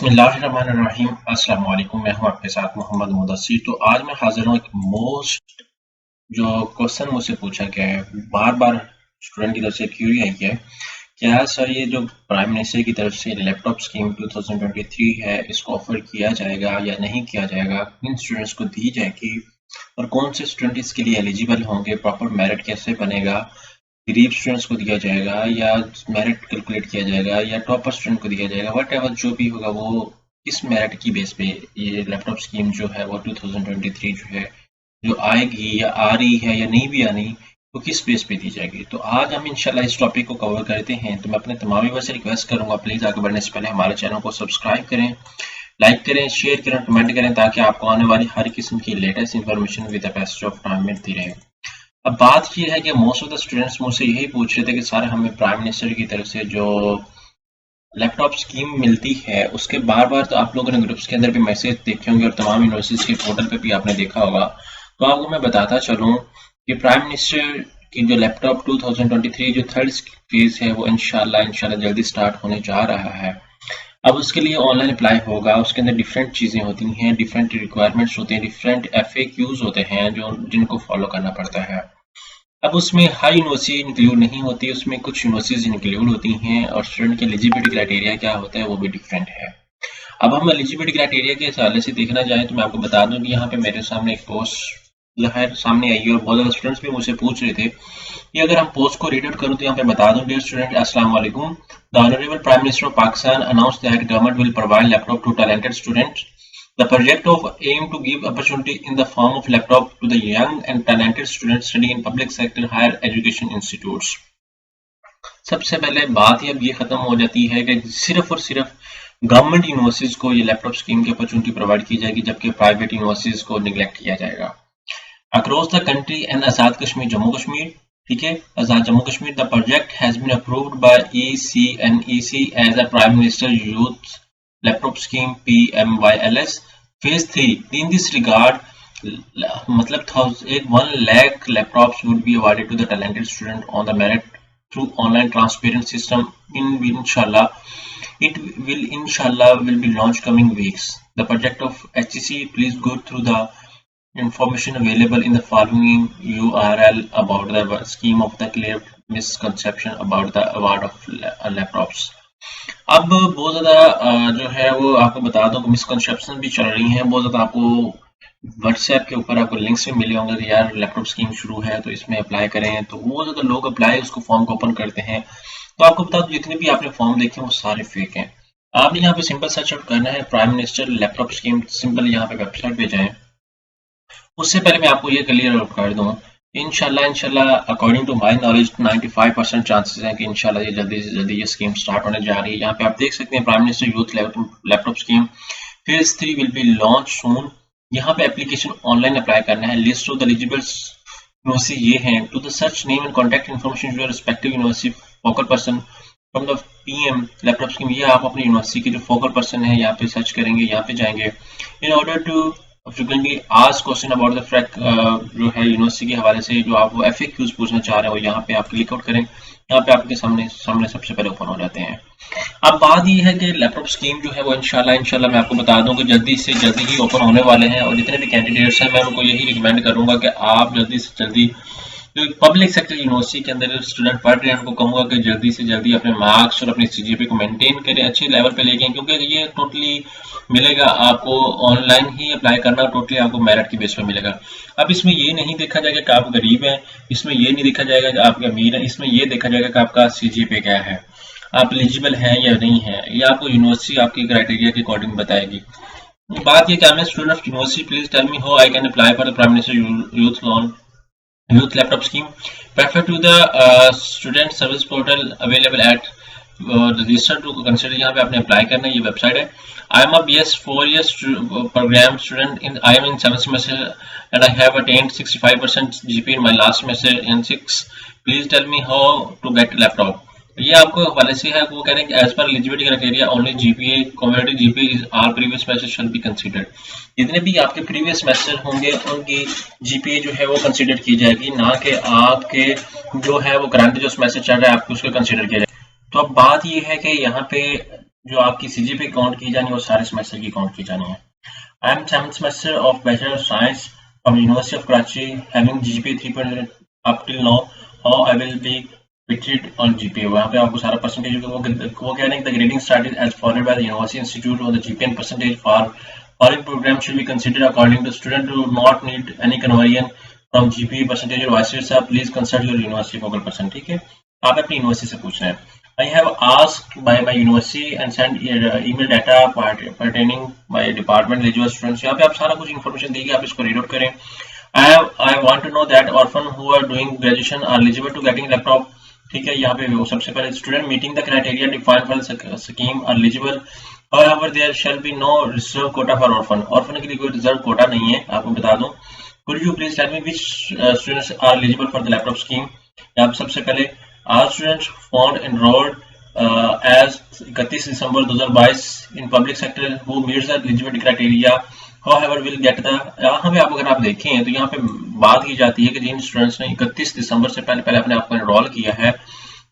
बिस्मिल्लाहिर्रहमानिर्रहीम। अस्सलाम वालेकुम। मैं हूं आपके साथ मोहम्मद मुदस्सिर। तो आज मैं हाजिर हूं एक मोस्ट जो क्वेश्चन मुझसे पूछा गया है, बार बार स्टूडेंट की तरफ से क्यूरी आई है। क्या सर ये जो प्राइम मिनिस्टर की तरफ से लैपटॉप स्कीम 2023 है, इसको ऑफर किया जाएगा या नहीं किया जाएगा, किन स्टूडेंट्स को दी जाएगी और कौन से स्टूडेंट इसके लिए एलिजिबल होंगे, प्रॉपर मेरिट कैसे बनेगा, गरीब स्टूडेंट्स को दिया जाएगा या मेरिट कैलकुलेट किया जाएगा या टॉपर स्टूडेंट को दिया जाएगा, वट एवर जो भी होगा वो किस मेरिट की बेस पे ये लैपटॉप स्कीम जो है वो 2023 जो है जो आएगी या आ रही है या नहीं भी आनी, तो किस बेस पे दी जाएगी। तो आज हम इंशाल्लाह इस टॉपिक को कवर करते हैं। तो मैं अपने तमाम व्यूअर से रिक्वेस्ट करूंगा, प्लीज आगे बढ़ने से पहले हमारे चैनल को सब्सक्राइब करें, लाइक करें, शेयर करें, कमेंट करें, ताकि आपको आने वाली हर किस्म की latest information with the best of time मिलती रहे। अब बात ये है कि मोस्ट ऑफ द स्टूडेंट्स मुझसे यही पूछ रहे थे कि सर हमें प्राइम मिनिस्टर की तरफ से जो लैपटॉप स्कीम मिलती है उसके बार बार, तो आप लोगों ने ग्रुप्स के अंदर भी मैसेज देखे होंगे और तमाम यूनिवर्सिटीज के पोर्टल पे भी आपने देखा होगा। तो आपको मैं बताता चलूँ कि प्राइम मिनिस्टर की जो लैपटॉप 2023 जो थर्ड फेज है वो इंशाल्लाह जल्दी स्टार्ट होने जा रहा है। अब उसके लिए ऑनलाइन अप्लाई होगा, उसके अंदर डिफरेंट चीज़ें होती हैं, डिफरेंट रिक्वायरमेंट्स होते हैं, डिफरेंट FAQs होते हैं जो जिनको फॉलो करना पड़ता है। अब उसमें हर यूनिवर्सिटी इंक्लूड नहीं होती, उसमें कुछ यूनिवर्सिटीज इंक्लूड होती हैं और स्टूडेंट के एलिजिबिलिटी क्राइटेरिया क्या होता है वो भी डिफरेंट है। अब हम एलिजिबिलिटी क्राइटेरिया के हवाले से देखना चाहें तो मैं आपको बता दूं कि यहाँ पे मेरे सामने एक पोस्ट जो है सामने आई है और बहुत ज़्यादा स्टूडेंट्स भी मुझसे पूछ रहे थे कि अगर हम पोस्ट को रीड आउट करूँ तो यहाँ पे बता दूं, डियर स्टूडेंट अस्सलाम वालेकुम, the honourable prime minister of Pakistan announced that government will provide laptop to talented students. The project of aim to give opportunity in the form of laptop to the young and talented students studying in public sector higher education institutes. सबसे पहले बात ही अब ये खत्म हो जाती है कि सिर्फ और सिर्फ गवर्नमेंट यूनिवर्सिटीज को ये लैपटॉप स्कीम की अपॉर्चुनिटी प्रोवाइड की जाएगी, जबकि प्राइवेट यूनिवर्सिटीज को निगलेक्ट किया जाएगा। Across the country and Azad Kashmir Jammu Kashmir, ठीक है, Azad Jammu Kashmir, the project has been approved by ECNEC as a prime minister youth laptop scheme PMYLS phase 3 in this regard, मतलब 1 lakh laptops would be awarded to the talented student on the merit through online transparent system इन इंशाल्लाह it will inshallah will be launched coming weeks. The project of HEC, please go through the information available in the following URL about the scheme of the clear misconception about the award of laptops. अब बहुत ज़्यादा जो है वो आपको बता दूं कि मिसकंसेप्शन भी चल रही हैं बहुत ज़्यादा। आपको व्हाट्सएप के ऊपर आपको लिंक्स भी मिले होंगे कि यार लैपटॉप स्कीम शुरू है तो इसमें अप्लाई करें, तो बहुत ज़्यादा लोग अप्लाई उसको फॉर्म को ओपन करते हैं। तो आपको बता दूं जितने भी आपने फॉर्म देखे वो सारे फेक हैं। आपने यहाँ पे सिंपल सर्च आउट करना है prime minister laptop scheme, simple यहाँ पे वेबसाइट पे जाएं। उससे पहले मैं आपको ये क्लियर आउट कर दूं, इंशाल्लाह according to my knowledge 95% chances हैं कि इंशाल्लाह ये जल्दी से जल्दी ये स्कीम स्टार्ट होने जा रही है। यहाँ पे आप देख सकते हैं prime minister youth laptop scheme phase 3 will be launch soon. यहाँ पे एप्लीकेशन ऑनलाइन अप्लाई करना है। List of the eligible university ये हैं, to the search name and contact information your respective university focal person from the PM laptop scheme. ये आप अपनी university के जो फोकल पर्सन है यहाँ पे सर्च करेंगे, यहाँ पे जाएंगे। In order to frequently asked question about the fact जो है यूनिवर्सिटी के हवाले से जो आप वो FAQs पूछना चाह रहे हो यहाँ पे आप क्लिक आउट करें। यहाँ पे आपके सामने सबसे पहले ओपन हो जाते हैं। अब बात ये है कि लैपटॉप स्कीम जो है वो इंशाल्लाह मैं आपको बता दूं कि जल्दी से जल्दी ही ओपन होने वाले हैं और जितने भी कैंडिडेट्स हैं मैं उनको यही रिकमेंड करूंगा कि आप जल्दी से जल्दी जो पब्लिक सेक्टर यूनिवर्सिटी के अंदर स्टूडेंट पढ़ रहे हैं उनको कहूँगा कि जल्दी से जल्दी अपने मार्क्स और अपनी CGPA को मेंटेन करें, अच्छे लेवल पे लेके, क्योंकि ये टोटली मिलेगा आपको ऑनलाइन ही अप्लाई करना, टोटली आपको मेरिट की बेस पर मिलेगा। अब इसमें ये नहीं देखा जाएगा कि आप गरीब हैं, इसमें ये नहीं देखा जाएगा कि आप अमीर हैं, इसमें ये देखा जाएगा कि आपका CGPA क्या है, आप एलिजिबल हैं या नहीं है। ये आपको यूनिवर्सिटी आपकी क्राइटेरिया के अकॉर्डिंग बताएगी। बात ये कि I am student of university, please tell me how I can apply for the prime minister youth laptop scheme. Refer to the student service portal available at register to consider। यहाँ पे आपने apply करना है, ये website है। I am a BS 4 years program student in I am in 7th semester and I have attained 65% GPA in my last semester in 6. Please tell me how to get laptop। ये आपको हवाले से है, वो कह रहे हैं कि एज पर eligibility criteria only GPA community GPA is all previous semester shall be considered. जितने भी आपके प्रीवियस सेमेस्टर होंगे उनकी GPA जो है वो कंसीडर की जाएगी, ना कि आपके जो है वो करंट जो सेमेस्टर चल रहा है आपको उसको कंसीडर किया जाएगा। तो अब बात ये है कि यहाँ पे जो आपकी CGPA काउंट की जानी है वो सारे सेमेस्टर की काउंट की जानी है। I am 7th semester of Bachelor of Science from University of Karachi, having GPA 3.0 up till now. How I will be fitted on GPA? वहाँ पे आपको सारा परसेंटेज वो कह रहे हैं the grading started as followed by the University Institute or the GPA and percentage for following program should be considered according to student do not need any conversion from GPA percentage or vice versa. Please consult your university focal person. ठीक है, आप अपनी university से पूछ रहे हैं। I have asked by my university and sent email data pertaining my department eligible students. यहाँ पे आप सारा कुछ information देंगे, आप इसको read out करें। I want to know that orphan who are doing graduation are eligible to getting laptop. ठीक है, यहाँ पे वो सबसे पहले student meeting the criteria defined for the scheme are eligible. However, there shall be no reserve quota for orphan. Orphan के लिए कोई reserve quota नहीं है, आपको बता दूं। Could you please tell me which students are eligible for the laptop scheme? यहाँ पे सबसे पहले all students found enrolled as 31 December 2022 in public sector who meets the eligibility criteria however will get the। यहाँ पे अगर आप देखें तो यहाँ पे बात की जाती है कि जिन स्टूडेंट्स ने 31 दिसंबर से पहले अपने आप को एनरोल किया है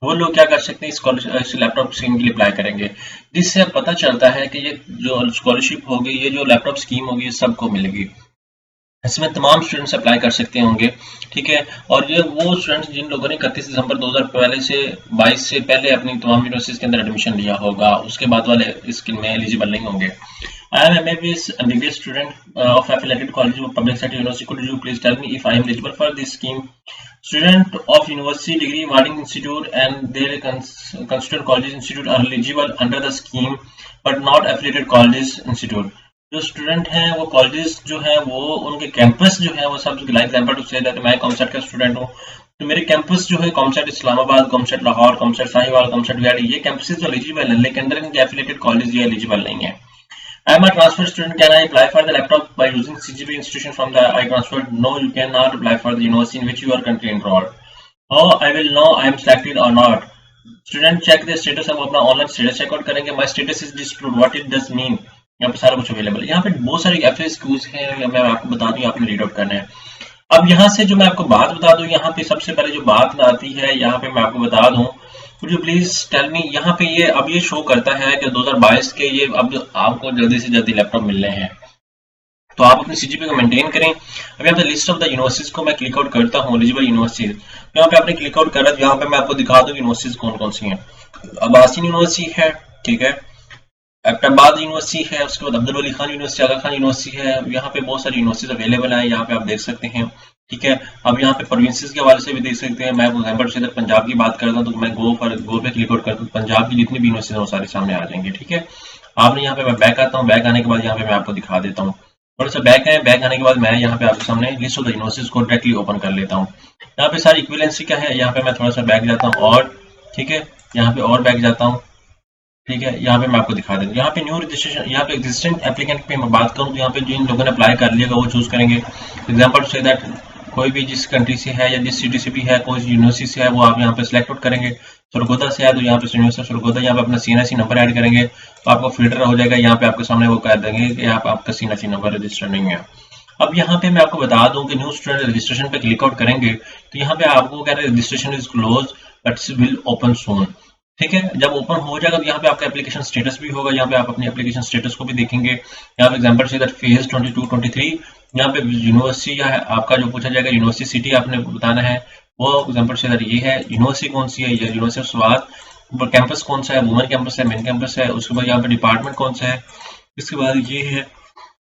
वो लोग क्या कर सकते हैं, इस लैपटॉप स्कीम के लिए अप्लाई करेंगे, जिससे पता चलता है कि ये जो स्कॉलरशिप होगी, ये जो लैपटॉप स्कीम होगी, ये सबको मिलेगी। इसमें तमाम स्टूडेंट्स अप्लाई कर सकते होंगे। ठीक है, और ये वो स्टूडेंट्स जिन लोगों ने 31 दिसंबर 2022 से पहले अपनी तमाम यूनिवर्सिटीज के अंदर एडमिशन लिया होगा, उसके बाद वाले इस स्कीम में एलिजिबल नहीं होंगे। I am MBBS student of affiliated college of public sector university. Could you please tell me if I am eligible for this scheme? Student of university degree awarding institute and their constituent colleges institute are eligible under the scheme, but not affiliated colleges institute. जो student हैं वो colleges जो है वो उनके campus जो है वो सब like example to say that मैं कॉमसेट का स्टूडेंट हूँ, तो मेरे कैंपस जो है COMSATS Islamabad, COMSATS Lahore, COMSATS Sahiwal, COMSATS VID, ये कैंपसेस जो एलिजिबल है, लेकिन अंदर इनके एफिलिएटेड कॉलेज ये एलिजिबल नहीं है। I am a transfer student. Can I apply for the laptop by using CGPA institution from the I transferred? No, you cannot apply for the university in which you are currently enrolled. How I will know I am selected or not? Student check the status, हम अपना online status checkout करेंगे। My status is dispute. What it does mean? यहाँ पे सारा कुछ available है। यहाँ पे बहुत सारे FAQs हैं, मैं आपको बता दूं, आपने रीड आउट करना है। अब यहाँ से जो मैं आपको बात बता दूं, यहाँ पे सबसे पहले जो बात आती है, यहाँ पे मैं आपको बता दूं, Could you please tell me, यहाँ पे ये अब ये शो करता है कि 2022 के ये अब आपको जल्दी से जल्दी लैपटॉप मिल रहे हैं, तो आप अपनी CGPA को मेंटेन करें। अब यहाँ पे लिस्ट ऑफ द यूनिवर्सिटीज को मैं क्लिक आउट करता हूँ, एलिजिबल यूनिवर्सिटीज, यहाँ पे आपने क्लिक आउट करा, यहाँ पे मैं आपको दिखा दूँ यूनिवर्सिटीज कौन कौन सी हैं। अब्बासिन यूनिवर्सिटी है, ठीक है, एबटाबाद यूनिवर्सिटी है, उसके बाद अब्दुल वली खान यूनिवर्सिटी, आगा खान यूनिवर्सिटी है, यहाँ पे बहुत सारी यूनिवर्सिटीज अवेलेबल है, यहाँ पे आप देख सकते हैं। ठीक है, अब यहाँ पे प्रोविंसेस के हवाले से भी देख सकते हैं। मैं एग्जांपल से पंजाब की बात करता हूँ तो मैं गो पे क्लिक आउट करता हूँ, पंजाब की जितनी भी यूनिवर्सिटी वो सारे सामने आ जाएंगे। ठीक है, आपने यहाँ पे मैं बैक आता हूँ, बैक आने के बाद यहाँ पे मैं आपको दिखा देता हूँ, थोड़ा सा बैक है, बैक आने के बाद मैं यहाँ पे आपके सामने लिस्ट ऑफ द यूनिवर्सिटीज को डायरेक्टली ओपन कर लेता हूँ। यहाँ पे सारी इक्विवेलेंसी का है, यहाँ पे मैं थोड़ा सा बैक जाता हूँ और ठीक है, यहाँ पे और बैक जाता हूँ। ठीक है, यहाँ पे मैं आपको दिखा देता हूँ, यहाँ पे न्यू रजिस्ट्रेशन, यहाँ पे एग्जिस्टिंग एप्लीकेंट पे मैं बात करूँ तो यहाँ पे जिन लोगों ने अप्लाई कर लिया वो चूज करेंगे। एग्जांपल से दैट कोई भी जिस कंट्री से है या जिस सिटी से भी है, कोई यूनिवर्सिटी से है, वो आप यहाँ पे सिलेक्ट आउट करेंगे। सरगोदा से है तो यहाँ पे यूनिवर्सिटी सरगोदा, यहाँ पे अपना CNSE नंबर ऐड करेंगे तो आपको फिल्टर हो जाएगा, यहाँ पे आपके सामने वो कर देंगे कि आपका CNSE नंबर रजिस्टर नहीं है। अब यहाँ पे मैं आपको बता दूं कि न्यू स्टूडेंट रजिस्ट्रेशन पे क्लिक आउट करेंगे तो यहाँ पे आपको कह रहे हैं registration is close but will open soon. ठीक है, जब ओपन हो जाएगा तो यहाँ पे आपका एप्लीकेशन स्टेटस भी होगा, यहाँ पे आप अपनी एप्लीकेशन स्टेटस को भी देखेंगे। यहाँ पे एग्जांपल से दैट फेज 22-23, यहाँ पे यूनिवर्सिटी या आपका जो पूछा जाएगा यूनिवर्सिटी सिटी आपने बताना है, वो एग्जांपल से दैट ये है यूनिवर्सिटी कौन सी है, ये यूनिवर्सिटी ऑफ स्वात, कैंपस कौन सा है, वुमेन कैंपस है, मेन कैंपस है, उसके बाद यहाँ पे डिपार्टमेंट कौन सा है, इसके बाद ये है,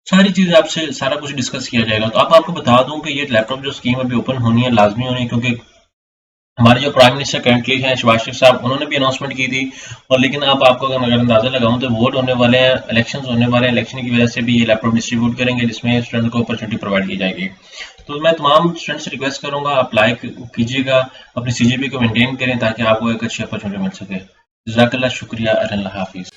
सारी चीजें आपसे सारा कुछ डिस्कस किया जाएगा। तो अब आपको बता दूं कि ये लैपटॉप जो स्कीम अभी ओपन होनी है, लाजमी होनी है, क्योंकि हमारे जो प्राइम मिनिस्टर करंटली हैं शहबाज शरीफ साहब, उन्होंने भी अनाउंसमेंट की थी। और लेकिन अब आपको अगर अंदाजा लगाऊं तो वोट होने वाले हैं, इलेक्शंस होने वाले हैं, इलेक्शन की वजह से भी ये लैपटॉप डिस्ट्रीब्यूट करेंगे जिसमें स्टूडेंट को अपॉर्चुनिटी प्रोवाइड की जाएगी। तो मैं तमाम स्टूडेंट्स से रिक्वेस्ट करूंगा अप्लाई कीजिएगा, अपनी CGPA को मेंटेन करें ताकि आपको एक अच्छी अपॉर्चुनिटी मिल सके। जज़ाकल्लाह, शुक्रिया, अल्लाह हाफिज़।